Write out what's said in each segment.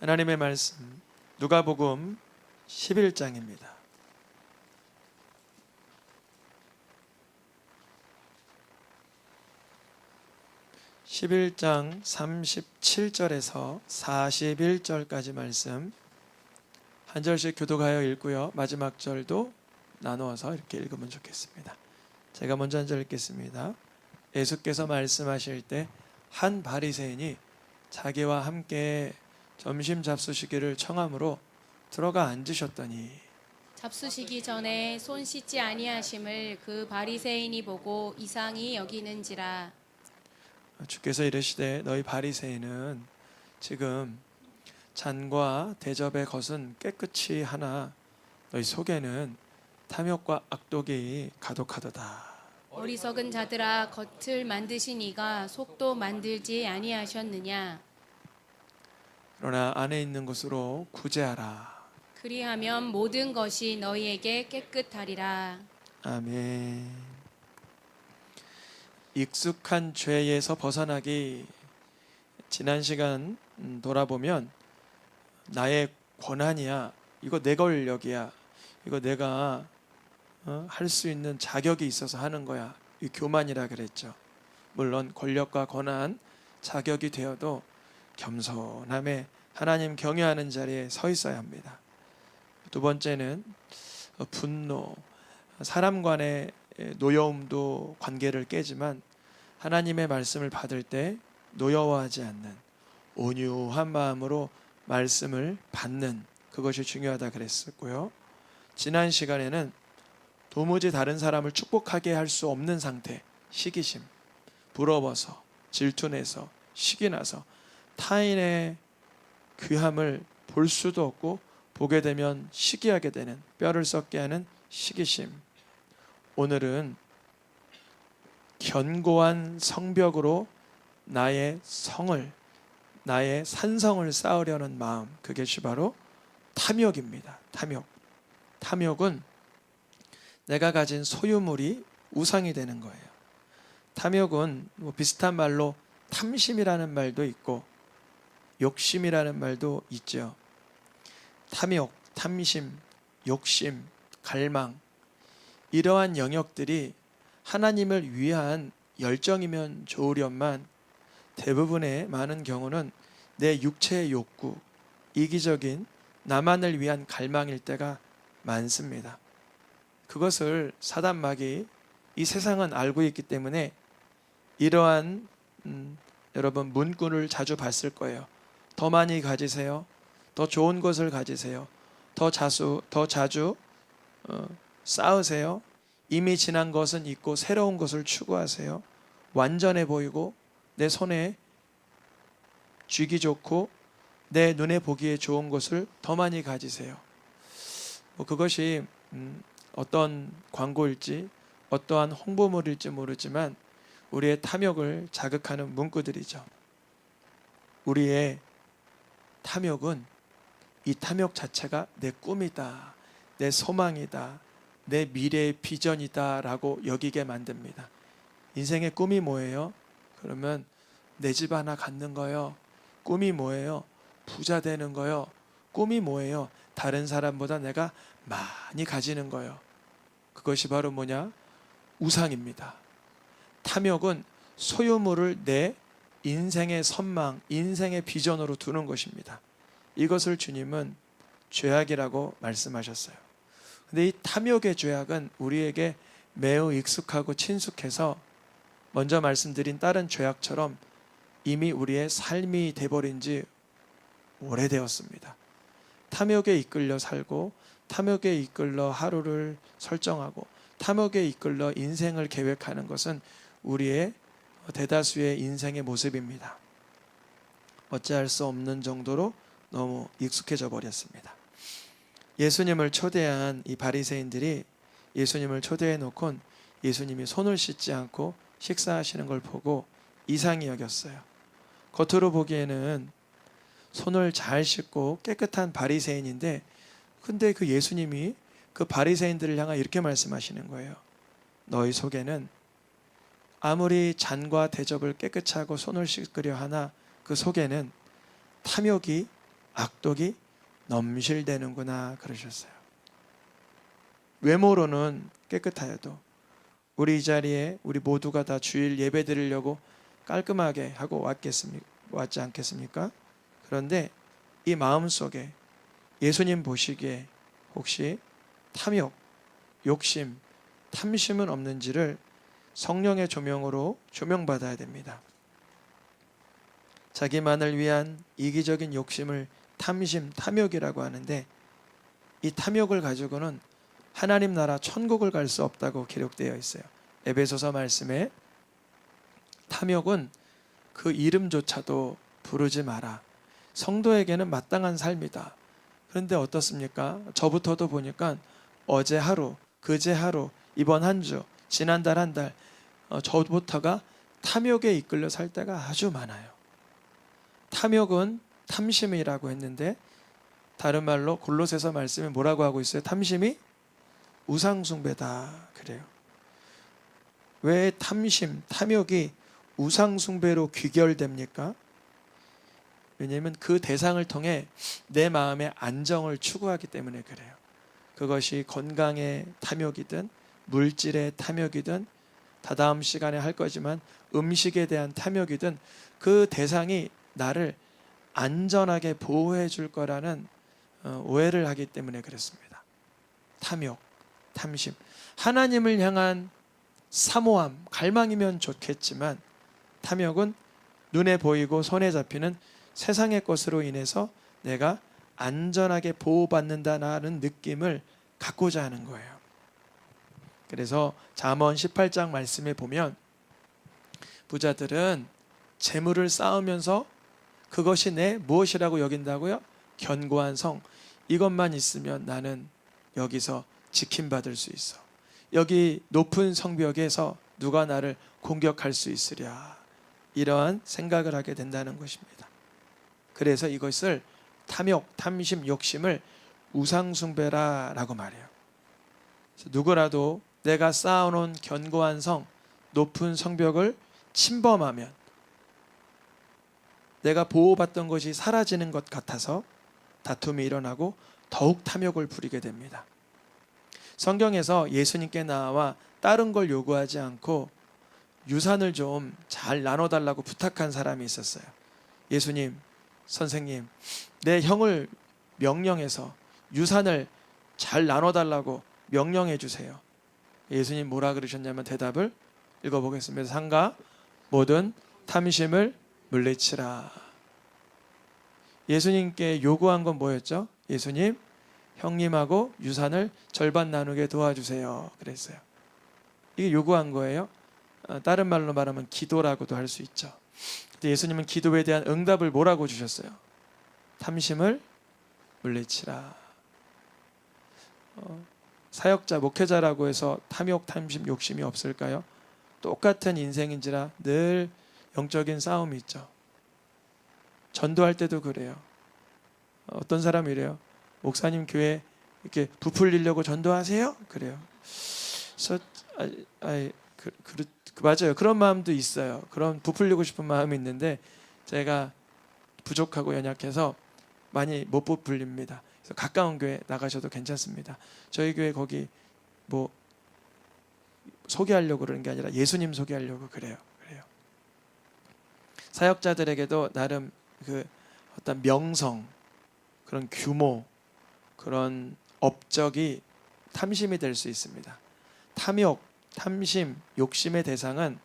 하나님의 말씀 누가복음 11장입니다. 11장 37절에서 41절까지 말씀 한 절씩 교독하여 읽고요. 마지막 절도 나누어서 이렇게 읽으면 좋겠습니다. 제가 먼저 한 절 읽겠습니다. 예수께서 말씀하실 때 한 바리새인이 자기와 함께 점심 잡수시기를 청함으로 들어가 앉으셨더니 잡수시기 전에 손 씻지 아니하심을 그 바리새인이 보고 이상히 여기는지라. 주께서 이르시되 너희 바리새인은 지금 잔과 대접의 것은 깨끗이 하나 너희 속에는 탐욕과 악독이 가득하도다. 어리석은 자들아, 겉을 만드신 이가 속도 만들지 아니하셨느냐. 그러나 안에 있는 것으로 구제하라. 그리하면 모든 것이 너희에게 깨끗하리라. 아멘. 익숙한 죄에서 벗어나기. 지난 시간 돌아보면 나의 권한이야, 이거 내 권력이야, 이거 내가 할 수 있는 자격이 있어서 하는 거야, 이 교만이라 그랬죠. 물론 권력과 권한, 자격이 되어도 겸손함에 하나님 경외하는 자리에 서 있어야 합니다. 두 번째는 분노, 사람 간의 노여움도 관계를 깨지만 하나님의 말씀을 받을 때 노여워하지 않는 온유한 마음으로 말씀을 받는, 그것이 중요하다 그랬었고요. 지난 시간에는 도무지 다른 사람을 축복하게 할 수 없는 상태, 시기심, 부러워서, 질투내서, 식이 나서 타인의 귀함을 볼 수도 없고 보게 되면 시기하게 되는, 뼈를 썩게 하는 시기심. 오늘은 견고한 성벽으로 나의 성을, 나의 산성을 쌓으려는 마음, 그것이 바로 탐욕입니다. 탐욕은 내가 가진 소유물이 우상이 되는 거예요. 탐욕은 비슷한 말로 탐심이라는 말도 있고 욕심이라는 말도 있죠. 탐욕, 탐심, 욕심, 갈망, 이러한 영역들이 하나님을 위한 열정이면 좋으련만 대부분의 많은 경우는 내 육체의 욕구, 이기적인 나만을 위한 갈망일 때가 많습니다. 그것을 사단마귀, 이 세상은 알고 있기 때문에 이러한 여러분 문구를 자주 봤을 거예요. 더 많이 가지세요. 더 좋은 것을 가지세요. 더 자주 쌓으세요. 이미 지난 것은 잊고 새로운 것을 추구하세요. 완전해 보이고 내 손에 쥐기 좋고 내 눈에 보기에 좋은 것을 더 많이 가지세요. 그것이 어떤 광고일지 어떠한 홍보물일지 모르지만 우리의 탐욕을 자극하는 문구들이죠. 우리의 탐욕은, 이 탐욕 자체가 내 꿈이다, 내 소망이다, 내 미래의 비전이다 라고 여기게 만듭니다. 인생의 꿈이 뭐예요? 그러면 내 집 하나 갖는 거요. 꿈이 뭐예요? 부자 되는 거요. 꿈이 뭐예요? 다른 사람보다 내가 많이 가지는 거요. 그것이 바로 뭐냐? 우상입니다. 탐욕은 소유물을 내 인생의 선망, 인생의 비전으로 두는 것입니다. 이것을 주님은 죄악이라고 말씀하셨어요. 근데 이 탐욕의 죄악은 우리에게 매우 익숙하고 친숙해서 먼저 말씀드린 다른 죄악처럼 이미 우리의 삶이 돼버린 지 오래되었습니다. 탐욕에 이끌려 살고 탐욕에 이끌려 하루를 설정하고 탐욕에 이끌려 인생을 계획하는 것은 우리의 대다수의 인생의 모습입니다. 어찌할 수 없는 정도로 너무 익숙해져 버렸습니다. 예수님을 초대한 이 바리새인들이 예수님을 초대해 놓곤 예수님이 손을 씻지 않고 식사하시는 걸 보고 이상히 여겼어요. 겉으로 보기에는 손을 잘 씻고 깨끗한 바리새인인데, 근데 그 예수님이 그 바리새인들을 향해 이렇게 말씀하시는 거예요. 너희 속에는 아무리 잔과 대접을 깨끗이 하고 손을 씻으려 하나 그 속에는 탐욕이 악독이 넘실대는구나 그러셨어요. 외모로는 깨끗하여도 우리 이 자리에 우리 모두가 다 주일 예배 드리려고 깔끔하게 하고 왔지 않겠습니까? 그런데 이 마음속에 예수님 보시기에 혹시 탐욕, 욕심, 탐심은 없는지를 성령의 조명으로 조명받아야 됩니다. 자기만을 위한 이기적인 욕심을 탐심, 탐욕이라고 하는데 이 탐욕을 가지고는 하나님 나라 천국을 갈 수 없다고 기록되어 있어요. 에베소서 말씀에 탐욕은 그 이름조차도 부르지 마라. 성도에게는 마땅한 삶이다. 그런데 어떻습니까? 저부터도 보니까 어제 하루, 그제 하루, 이번 한 주, 지난달 한 달 저부터가 탐욕에 이끌려 살 때가 아주 많아요. 탐욕은 탐심이라고 했는데 다른 말로 골로새서 말씀에 뭐라고 하고 있어요? 탐심이 우상숭배다 그래요. 왜 탐심, 탐욕이 우상숭배로 귀결됩니까? 왜냐하면 그 대상을 통해 내 마음의 안정을 추구하기 때문에 그래요. 그것이 건강의 탐욕이든 물질의 탐욕이든 다다음 시간에 할 거지만 음식에 대한 탐욕이든 그 대상이 나를 안전하게 보호해 줄 거라는 오해를 하기 때문에 그렇습니다. 탐욕, 탐심, 하나님을 향한 사모함, 갈망이면 좋겠지만 탐욕은 눈에 보이고 손에 잡히는 세상의 것으로 인해서 내가 안전하게 보호받는다는 느낌을 갖고자 하는 거예요. 그래서 잠언 18장 말씀에 보면 부자들은 재물을 쌓으면서 그것이 내 무엇이라고 여긴다고요? 견고한 성. 이것만 있으면 나는 여기서 지킴받을 수 있어. 여기 높은 성벽에서 누가 나를 공격할 수 있으랴. 이러한 생각을 하게 된다는 것입니다. 그래서 이것을 탐욕, 탐심, 욕심을 우상숭배라라고 말해요. 누구라도 내가 쌓아놓은 견고한 성, 높은 성벽을 침범하면 내가 보호받던 것이 사라지는 것 같아서 다툼이 일어나고 더욱 탐욕을 부리게 됩니다. 성경에서 예수님께 나와 다른 걸 요구하지 않고 유산을 좀 잘 나눠달라고 부탁한 사람이 있었어요. 예수님, 선생님, 내 형을 명령해서 유산을 잘 나눠달라고 명령해 주세요. 예수님 뭐라 그러셨냐면 대답을 읽어보겠습니다. 삼가 모든 탐심을 물리치라. 예수님께 요구한 건 뭐였죠? 예수님, 형님하고 유산을 절반 나누게 도와주세요. 그랬어요. 이게 요구한 거예요. 다른 말로 말하면 기도라고도 할 수 있죠. 근데 예수님은 기도에 대한 응답을 뭐라고 주셨어요? 탐심을 물리치라. 사역자, 목회자라고 해서 탐욕, 탐심, 욕심이 없을까요? 똑같은 인생인지라 늘 영적인 싸움이 있죠. 전도할 때도 그래요. 어떤 사람이 이래요. 목사님 교회 이렇게 부풀리려고 전도하세요? 그래요. 그래서 맞아요. 그런 마음도 있어요. 그런 부풀리고 싶은 마음이 있는데 제가 부족하고 연약해서 많이 못 부풀립니다. 그래서 가까운 교회 나가셔도 괜찮습니다. 저희 교회 거기 뭐 소개하려고 그러는 게 아니라 예수님 소개하려고 그래요. 사역자들에게도 나름 그 어떤 명성, 그런 규모, 그런 업적이 탐심이 될 수 있습니다. 탐욕, 탐심, 욕심의 대상은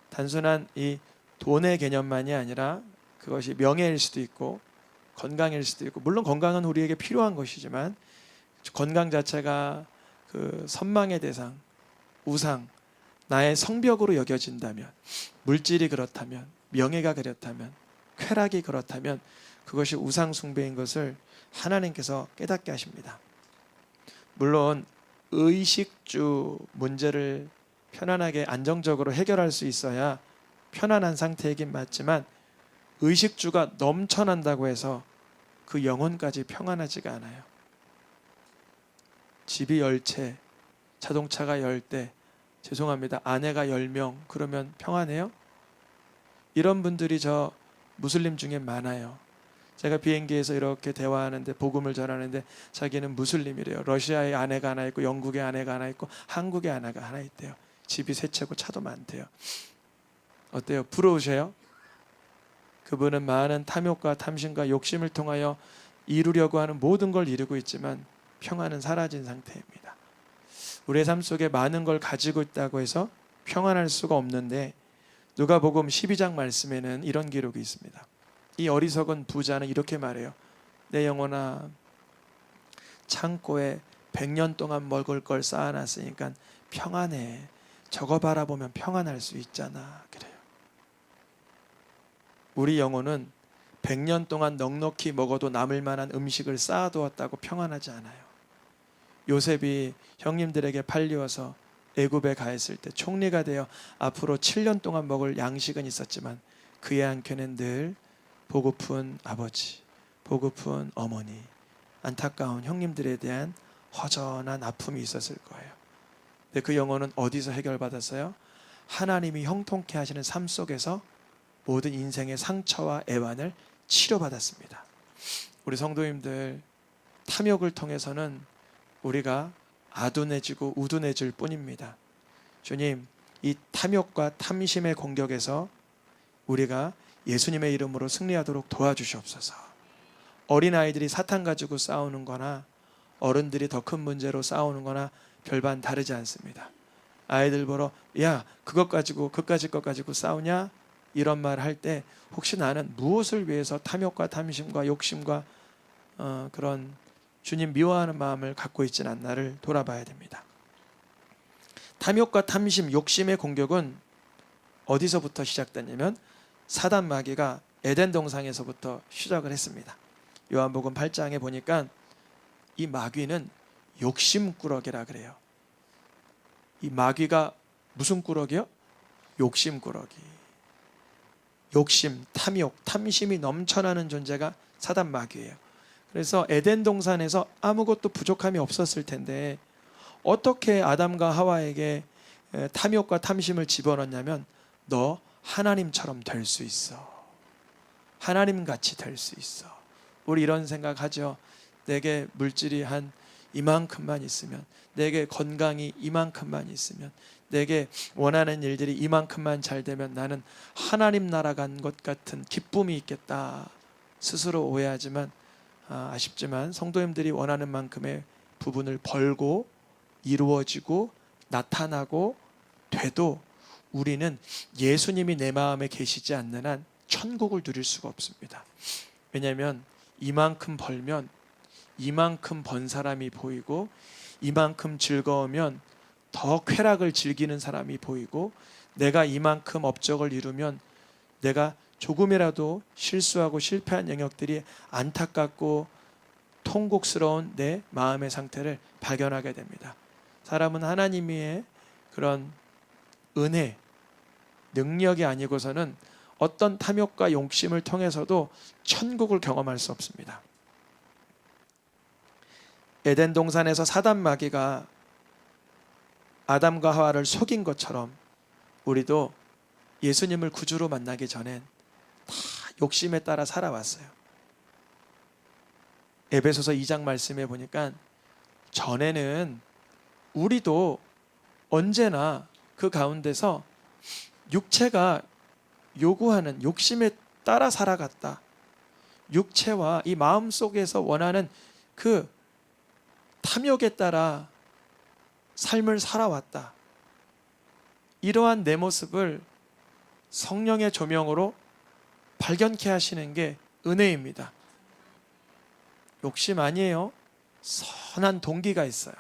단순한 이 돈의 개념만이 아니라 그것이 명예일 수도 있고 건강일 수도 있고, 물론 건강은 우리에게 필요한 것이지만 건강 자체가 그 선망의 대상, 우상, 나의 성벽으로 여겨진다면, 물질이 그렇다면, 명예가 그렇다면, 쾌락이 그렇다면 그것이 우상 숭배인 것을 하나님께서 깨닫게 하십니다. 물론 의식주 문제를 편안하게 안정적으로 해결할 수 있어야 편안한 상태이긴 맞지만 의식주가 넘쳐난다고 해서 그 영혼까지 평안하지가 않아요. 집이 10채, 자동차가 10대, 죄송합니다, 아내가 10명, 그러면 평안해요? 이런 분들이 저 무슬림 중에 많아요. 제가 비행기에서 이렇게 대화하는데 복음을 전하는데 자기는 무슬림이래요. 러시아에 아내가 하나 있고 영국에 아내가 하나 있고 한국에 아내가 하나 있대요. 집이 세 채고 차도 많대요. 어때요? 부러우세요? 그분은 많은 탐욕과 탐심과 욕심을 통하여 이루려고 하는 모든 걸 이루고 있지만 평안은 사라진 상태입니다. 우리의 삶 속에 많은 걸 가지고 있다고 해서 평안할 수가 없는데 누가복음 12장 말씀에는 이런 기록이 있습니다. 이 어리석은 부자는 이렇게 말해요. 내 영혼아, 창고에 100년 동안 먹을 걸 쌓아놨으니까 평안해. 저거 바라보면 평안할 수 있잖아. 그래요. 우리 영혼은 100년 동안 넉넉히 먹어도 남을 만한 음식을 쌓아두었다고 평안하지 않아요. 요셉이 형님들에게 팔려서 애굽에 가 있을 때 총리가 되어 앞으로 7년 동안 먹을 양식은 있었지만 그의 한켠엔 늘 보고픈 아버지, 보고픈 어머니, 안타까운 형님들에 대한 허전한 아픔이 있었을 거예요. 근데 그 영혼은 어디서 해결받았어요? 하나님이 형통케 하시는 삶 속에서 모든 인생의 상처와 애환을 치료받았습니다. 우리 성도님들, 탐욕을 통해서는 우리가 아둔해지고 우둔해질 뿐입니다. 주님, 이 탐욕과 탐심의 공격에서 우리가 예수님의 이름으로 승리하도록 도와주시옵소서. 어린아이들이 사탄 가지고 싸우는 거나 어른들이 더 큰 문제로 싸우는 거나 별반 다르지 않습니다. 아이들 보러 야, 그것 가지고 그까짓 것 가지고 싸우냐? 이런 말 할 때 혹시 나는 무엇을 위해서 탐욕과 탐심과 욕심과 그런 주님 미워하는 마음을 갖고 있지는 않나를 돌아봐야 됩니다. 탐욕과 탐심, 욕심의 공격은 어디서부터 시작됐냐면 사단 마귀가 에덴 동산에서부터 시작을 했습니다. 요한복음 8장에 보니까 이 마귀는 욕심꾸러기라 그래요. 이 마귀가 무슨 꾸러기요? 욕심꾸러기. 욕심, 탐욕, 탐심이 넘쳐나는 존재가 사단 마귀예요. 그래서 에덴 동산에서 아무것도 부족함이 없었을 텐데 어떻게 아담과 하와에게 탐욕과 탐심을 집어넣냐면 너 하나님처럼 될 수 있어. 하나님같이 될 수 있어. 우리 이런 생각하죠. 내게 물질이 한 이만큼만 있으면, 내게 건강이 이만큼만 있으면, 내게 원하는 일들이 이만큼만 잘 되면 나는 하나님 나라 간 것 같은 기쁨이 있겠다. 스스로 오해하지만 아쉽지만 성도님들이 원하는 만큼의 부분을 벌고 이루어지고 나타나고 돼도 우리는 예수님이 내 마음에 계시지 않는 한 천국을 누릴 수가 없습니다. 왜냐하면 이만큼 벌면 이만큼 번 사람이 보이고 이만큼 즐거우면 더 쾌락을 즐기는 사람이 보이고 내가 이만큼 업적을 이루면 내가 조금이라도 실수하고 실패한 영역들이 안타깝고 통곡스러운 내 마음의 상태를 발견하게 됩니다. 사람은 하나님의 그런 은혜, 능력이 아니고서는 어떤 탐욕과 욕심을 통해서도 천국을 경험할 수 없습니다. 에덴 동산에서 사단 마귀가 아담과 하와를 속인 것처럼 우리도 예수님을 구주로 만나기 전엔 다 욕심에 따라 살아왔어요. 에베소서 2장 말씀에 보니까 전에는 우리도 언제나 그 가운데서 육체가 요구하는 욕심에 따라 살아갔다. 육체와 이 마음 속에서 원하는 그 탐욕에 따라 삶을 살아왔다. 이러한 내 모습을 성령의 조명으로 발견케 하시는 게 은혜입니다. 욕심 아니에요. 선한 동기가 있어요.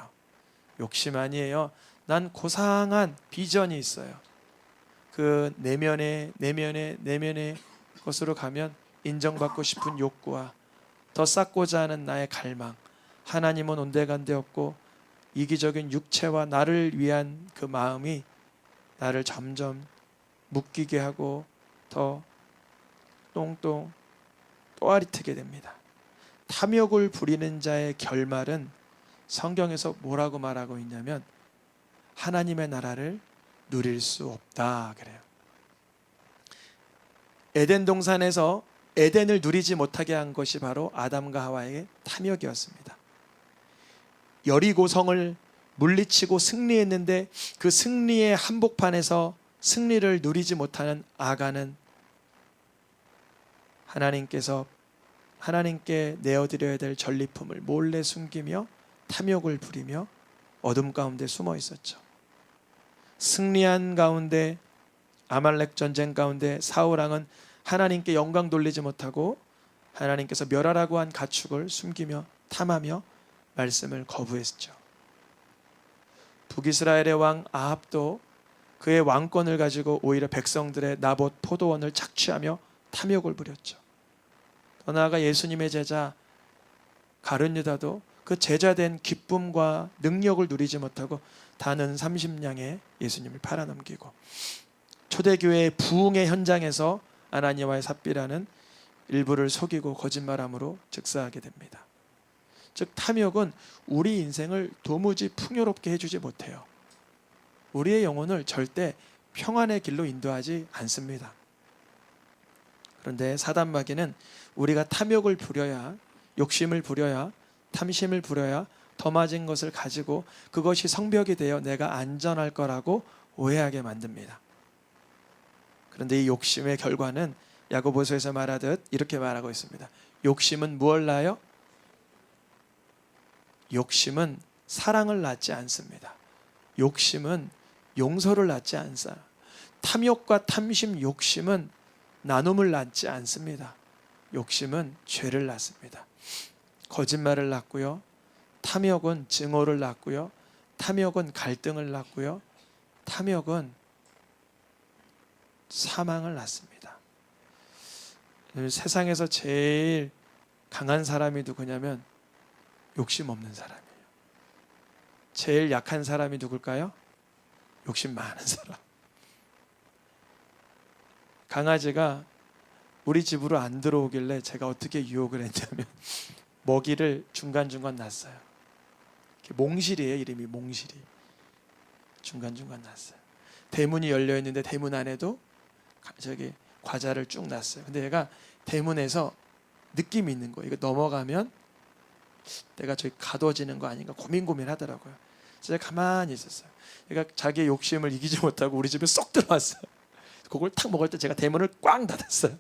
욕심 아니에요. 난 고상한 비전이 있어요. 그 내면의 것으로 가면 인정받고 싶은 욕구와 더 쌓고자 하는 나의 갈망, 하나님은 온데간데 없고 이기적인 육체와 나를 위한 그 마음이 나를 점점 묶이게 하고 더 똥똥 또아리트게 됩니다. 탐욕을 부리는 자의 결말은 성경에서 뭐라고 말하고 있냐면 하나님의 나라를 누릴 수 없다 그래요. 에덴 동산에서 에덴을 누리지 못하게 한 것이 바로 아담과 하와의 탐욕이었습니다. 여리고성을 물리치고 승리했는데 그 승리의 한복판에서 승리를 누리지 못하는 아간은 하나님께 내어드려야 될 전리품을 몰래 숨기며 탐욕을 부리며 어둠 가운데 숨어 있었죠. 승리한 가운데 아말렉 전쟁 가운데 사울왕은 하나님께 영광 돌리지 못하고 하나님께서 멸하라고 한 가축을 숨기며 탐하며 말씀을 거부했죠. 북이스라엘의 왕 아합도 그의 왕권을 가지고 오히려 백성들의 나봇 포도원을 착취하며 탐욕을 부렸죠. 더 나아가 예수님의 제자 가룟 유다도 그 제자된 기쁨과 능력을 누리지 못하고 단은 30냥에 예수님을 팔아넘기고 초대교회의 부흥의 현장에서 아나니아와 삽비라는 일부를 속이고 거짓말함으로 즉사하게 됩니다. 즉 탐욕은 우리 인생을 도무지 풍요롭게 해주지 못해요. 우리의 영혼을 절대 평안의 길로 인도하지 않습니다. 그런데 사단마귀는 우리가 탐욕을 부려야, 욕심을 부려야, 탐심을 부려야 더 맞은 것을 가지고 그것이 성벽이 되어 내가 안전할 거라고 오해하게 만듭니다. 그런데 이 욕심의 결과는 야고보서에서 말하듯 이렇게 말하고 있습니다. 욕심은 무엇을 낳아요? 욕심은 사랑을 낳지 않습니다. 욕심은 용서를 낳지 않습니다. 탐욕과 탐심, 욕심은 나눔을 낳지 않습니다. 욕심은 죄를 낳습니다. 거짓말을 낳고요. 탐욕은 증오를 낳고요. 탐욕은 갈등을 낳고요. 탐욕은 사망을 낳습니다. 세상에서 제일 강한 사람이 누구냐면 욕심 없는 사람이에요. 제일 약한 사람이 누굴까요? 욕심 많은 사람. 강아지가 우리 집으로 안 들어오길래 제가 어떻게 유혹을 했냐면 먹이를 중간중간 놨어요. 몽실이에요. 이름이 몽실이. 중간중간 놨어요. 대문이 열려 있는데 대문 안에도 저기 과자를 쭉 놨어요. 근데 얘가 대문에서 느낌이 있는 거예요. 이거 넘어가면 내가 저기 가둬지는 거 아닌가 고민하더라고요. 제가 가만히 있었어요. 얘가 자기의 욕심을 이기지 못하고 우리 집에 쏙 들어왔어요. 그걸 탁 먹을 때 제가 대문을 꽝 닫았어요.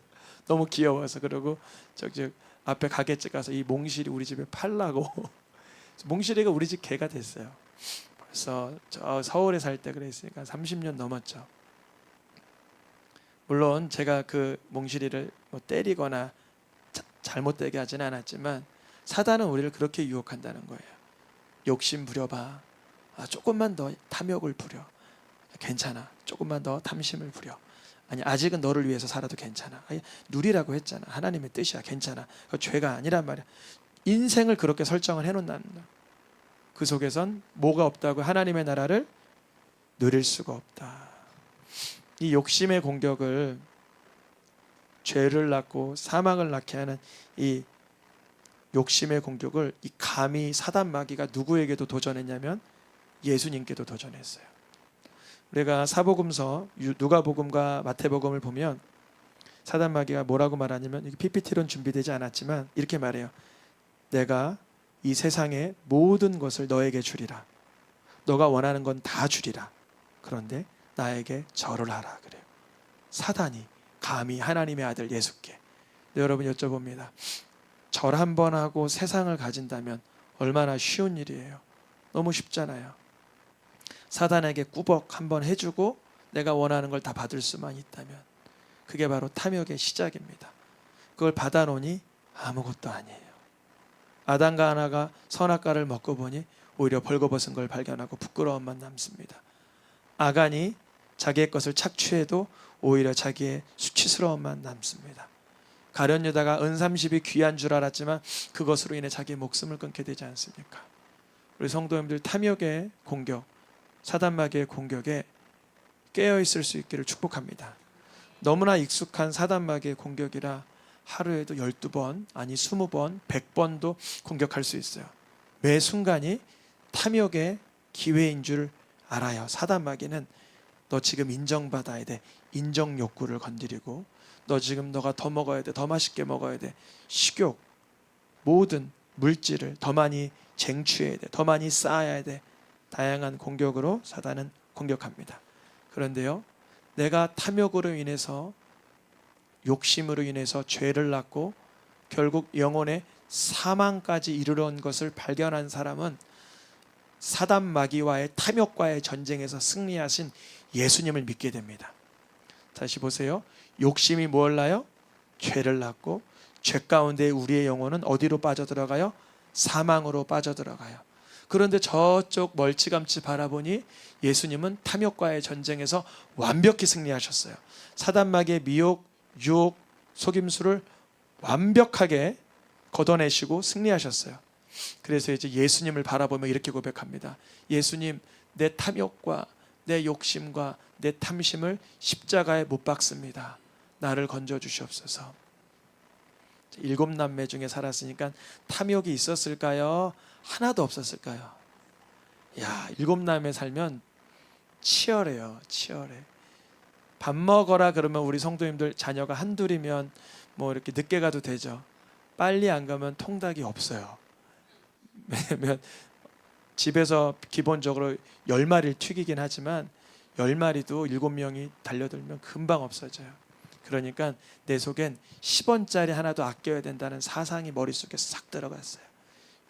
너무 귀여워서. 그러고 저기 앞에 가게집 가서 이 몽실이 우리 집에 팔라고 몽실이가 우리 집 개가 됐어요. 벌써 저 서울에 살 때 그랬으니까 30년 넘었죠. 물론 제가 그 몽실이를 뭐 때리거나 잘못되게 하지는 않았지만 사단은 우리를 그렇게 유혹한다는 거예요. 욕심 부려봐. 조금만 더 탐욕을 부려. 괜찮아. 조금만 더 탐심을 부려. 아니 아직은 너를 위해서 살아도 괜찮아. 누리라고 했잖아. 하나님의 뜻이야. 괜찮아. 그 죄가 아니란 말이야. 인생을 그렇게 설정을 해놓는다. 그 속에선 뭐가 없다고? 하나님의 나라를 누릴 수가 없다. 이 욕심의 공격을, 죄를 낳고 사망을 낳게 하는 이 욕심의 공격을 이 감히 사단 마귀가 누구에게도 도전했냐면 예수님께도 도전했어요. 우리가 사복음서 누가복음과 마태복음을 보면 사단 마귀가 뭐라고 말하냐면, PPT로는 준비되지 않았지만 이렇게 말해요. 내가 이 세상의 모든 것을 너에게 주리라. 너가 원하는 건 다 주리라. 그런데 나에게 절을 하라 그래요. 사단이 감히 하나님의 아들 예수께. 여러분 여쭤봅니다. 절 한 번 하고 세상을 가진다면 얼마나 쉬운 일이에요. 너무 쉽잖아요. 사단에게 꾸벅 한번 해주고 내가 원하는 걸 다 받을 수만 있다면 그게 바로 탐욕의 시작입니다. 그걸 받아놓으니 아무것도 아니에요. 아담과 하나가 선악과를 먹고 보니 오히려 벌거벗은 걸 발견하고 부끄러움만 남습니다. 아간이 자기의 것을 착취해도 오히려 자기의 수치스러움만 남습니다. 가룟 유다가 은삼십이 귀한 줄 알았지만 그것으로 인해 자기의 목숨을 끊게 되지 않습니까? 우리 성도님들 탐욕의 공격, 사단마귀의 공격에 깨어있을 수 있기를 축복합니다. 너무나 익숙한 사단마귀의 공격이라 하루에도 12번 아니 20번 100번도 공격할 수 있어요. 매 순간이 탐욕의 기회인 줄 알아요. 사단마귀는 너 지금 인정받아야 돼. 인정 욕구를 건드리고 너 지금 너가 더 먹어야 돼. 더 맛있게 먹어야 돼. 식욕, 모든 물질을 더 많이 쟁취해야 돼. 더 많이 쌓아야 돼. 다양한 공격으로 사단은 공격합니다. 그런데요, 내가 탐욕으로 인해서, 욕심으로 인해서 죄를 낳고 결국 영혼의 사망까지 이르러 온 것을 발견한 사람은 사단 마귀와의 탐욕과의 전쟁에서 승리하신 예수님을 믿게 됩니다. 다시 보세요. 욕심이 뭘 낳아요? 죄를 낳고, 죄 가운데 우리의 영혼은 어디로 빠져들어가요? 사망으로 빠져들어가요. 그런데 저쪽 멀찌감치 바라보니 예수님은 탐욕과의 전쟁에서 완벽히 승리하셨어요. 사단 마귀의 미혹, 유혹, 속임수를 완벽하게 걷어내시고 승리하셨어요. 그래서 이제 예수님을 바라보며 이렇게 고백합니다. 예수님, 내 탐욕과 내 욕심과 내 탐심을 십자가에 못 박습니다. 나를 건져 주시옵소서. 7남매 중에 살았으니까 탐욕이 있었을까요? 하나도 없었을까요? 야, 7남매 살면 치열해요. 치열해. 밥 먹어라 그러면 우리 성도님들 자녀가 한둘이면 뭐 이렇게 늦게 가도 되죠. 빨리 안 가면 통닭이 없어요. 왜냐면 집에서 기본적으로 10마리를 튀기긴 하지만 10마리도 7명이 달려들면 금방 없어져요. 그러니까 내 속엔 10원짜리 하나도 아껴야 된다는 사상이 머릿속에 싹 들어갔어요.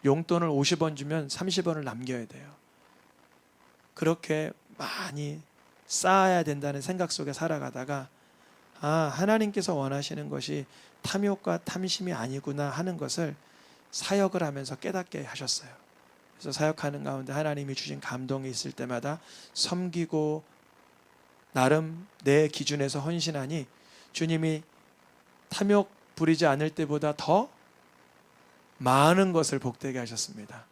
용돈을 50원 주면 30원을 남겨야 돼요. 그렇게 많이 쌓아야 된다는 생각 속에 살아가다가 하나님께서 원하시는 것이 탐욕과 탐심이 아니구나 하는 것을 사역을 하면서 깨닫게 하셨어요. 그래서 사역하는 가운데 하나님이 주신 감동이 있을 때마다 섬기고 나름 내 기준에서 헌신하니 주님이 탐욕 부리지 않을 때보다 더 많은 것을 복되게 하셨습니다.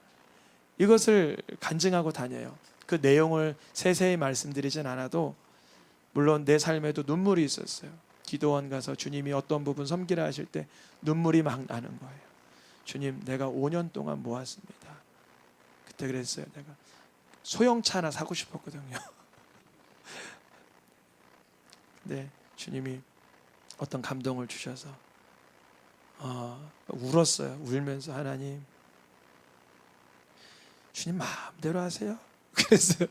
이것을 간증하고 다녀요. 그 내용을 세세히 말씀드리진 않아도 물론 내 삶에도 눈물이 있었어요. 기도원 가서 주님이 어떤 부분 섬기라 하실 때 눈물이 막 나는 거예요. 주님, 내가 5년 동안 모았습니다. 그때 그랬어요. 내가 소형차 하나 사고 싶었거든요. 근데 주님이 어떤 감동을 주셔서 울었어요. 울면서 하나님, 주님 마음대로 하세요. 그랬어요.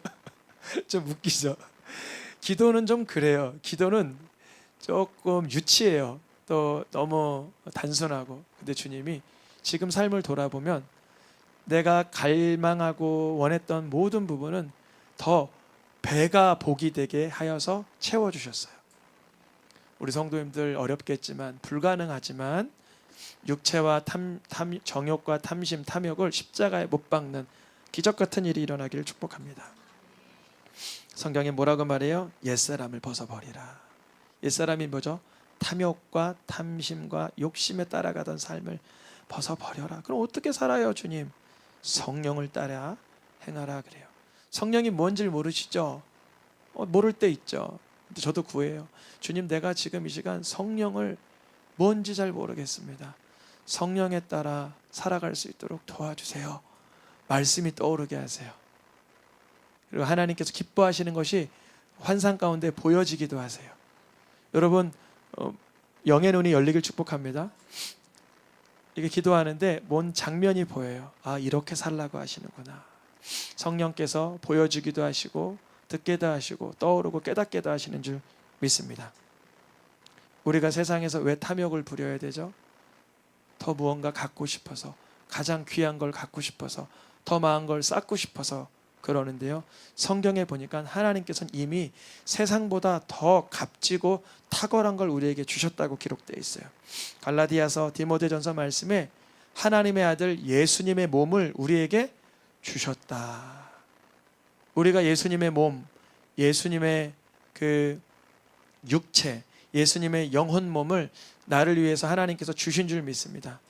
좀 웃기죠. 기도는 좀 그래요. 기도는 조금 유치해요. 또 너무 단순하고. 근데 주님이 지금 삶을 돌아보면 내가 갈망하고 원했던 모든 부분은 더 배가 복이 되게 하여서 채워주셨어요. 우리 성도님들 어렵겠지만, 불가능하지만 육체와 정욕과 탐심, 탐욕을 십자가에 못 박는 기적 같은 일이 일어나기를 축복합니다. 성경에 뭐라고 말해요? 옛사람을 벗어버리라. 옛사람이 뭐죠? 탐욕과 탐심과 욕심에 따라가던 삶을 벗어버려라. 그럼 어떻게 살아요, 주님? 성령을 따라 행하라 그래요. 성령이 뭔지를 모르시죠? 모를 때 있죠. 근데 저도 구해요. 주님, 내가 지금 이 시간 성령을 뭔지 잘 모르겠습니다. 성령에 따라 살아갈 수 있도록 도와주세요. 말씀이 떠오르게 하세요. 그리고 하나님께서 기뻐하시는 것이 환상 가운데 보여지기도 하세요. 여러분, 영의 눈이 열리길 축복합니다. 이게 기도하는데 뭔 장면이 보여요. 이렇게 살라고 하시는구나. 성령께서 보여주기도 하시고 듣게도 하시고 떠오르고 깨닫게도 하시는 줄 믿습니다. 우리가 세상에서 왜 탐욕을 부려야 되죠? 더 무언가 갖고 싶어서, 가장 귀한 걸 갖고 싶어서, 더 많은 걸 쌓고 싶어서 그러는데요. 성경에 보니까 하나님께서는 이미 세상보다 더 값지고 탁월한 걸 우리에게 주셨다고 기록되어 있어요. 갈라디아서 디모데전서 말씀에 하나님의 아들 예수님의 몸을 우리에게 주셨다. 우리가 예수님의 몸, 예수님의 그 육체, 예수님의 영혼 몸을 나를 위해서 하나님께서 주신 줄 믿습니다.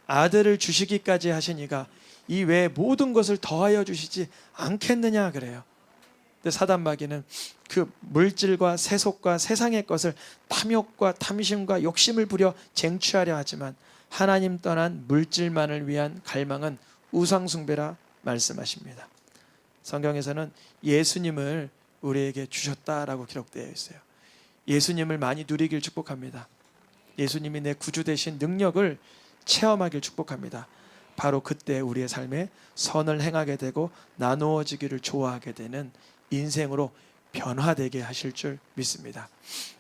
아들을 주시기까지 하시니가 이 외에 모든 것을 더하여 주시지 않겠느냐 그래요. 근데 사단 마귀는 그 물질과 세속과 세상의 것을 탐욕과 탐심과 욕심을 부려 쟁취하려 하지만 하나님 떠난 물질만을 위한 갈망은 우상숭배라 말씀하십니다. 성경에서는 예수님을 우리에게 주셨다라고 기록되어 있어요. 예수님을 많이 누리길 축복합니다. 예수님이 내 구주 되신 능력을 체험하길 축복합니다. 바로 그때 우리의 삶에 선을 행하게 되고 나누어지기를 좋아하게 되는 인생으로 변화되게 하실 줄 믿습니다.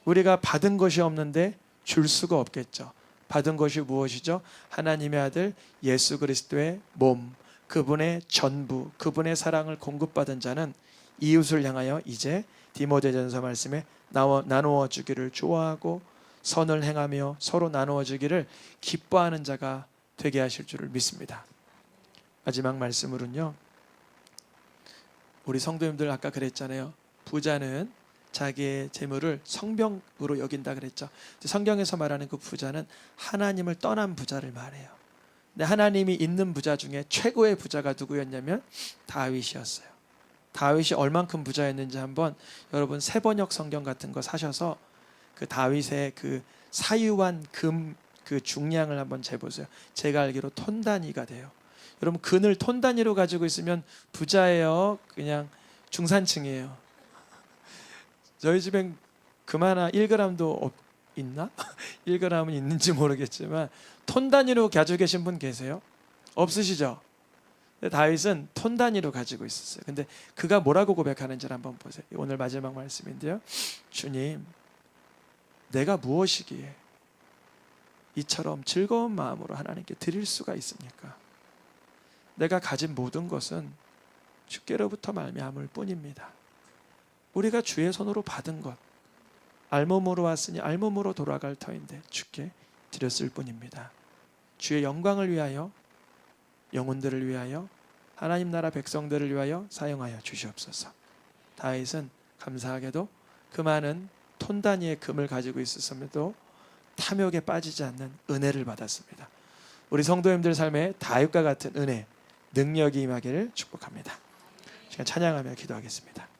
우리가 받은 것이 없는데 줄 수가 없겠죠. 받은 것이 무엇이죠? 하나님의 아들 예수 그리스도의 몸, 그분의 전부, 그분의 사랑을 공급받은 자는 이웃을 향하여 이제 디모데전서 말씀에 나누어 주기를 좋아하고 선을 행하며 서로 나누어 주기를 기뻐하는 자가 되게 하실 줄을 믿습니다. 마지막 말씀으로는요, 우리 성도님들 아까 그랬잖아요. 부자는 자기의 재물을 성병으로 여긴다 그랬죠. 성경에서 말하는 그 부자는 하나님을 떠난 부자를 말해요. 근데 하나님이 있는 부자 중에 최고의 부자가 누구였냐면 다윗이었어요. 다윗이 얼만큼 부자였는지 한번 여러분 세번역 성경 같은 거 사셔서 그 다윗의 그 사유한 금 그 중량을 한번 재보세요. 제가 알기로 톤 단위가 돼요. 여러분 금을 톤 단위로 가지고 있으면 부자예요? 그냥 중산층이에요? 저희 집엔 금 하나 1g도 있나? 1g은 있는지 모르겠지만 톤 단위로 가지고 계신 분 계세요? 없으시죠? 다윗은 톤 단위로 가지고 있었어요. 근데 그가 뭐라고 고백하는지를 한번 보세요. 오늘 마지막 말씀인데요. 주님, 내가 무엇이기에 이처럼 즐거운 마음으로 하나님께 드릴 수가 있습니까? 내가 가진 모든 것은 주께로부터 말미암을 뿐입니다. 우리가 주의 손으로 받은 것, 알몸으로 왔으니 알몸으로 돌아갈 터인데 주께 드렸을 뿐입니다. 주의 영광을 위하여, 영혼들을 위하여, 하나님 나라 백성들을 위하여 사용하여 주시옵소서. 다윗은 감사하게도 그 많은 톤 단위의 금을 가지고 있었음에도 탐욕에 빠지지 않는 은혜를 받았습니다. 우리 성도님들 삶에 다윗과 같은 은혜, 능력이 임하기를 축복합니다. 시간 찬양하며 기도하겠습니다.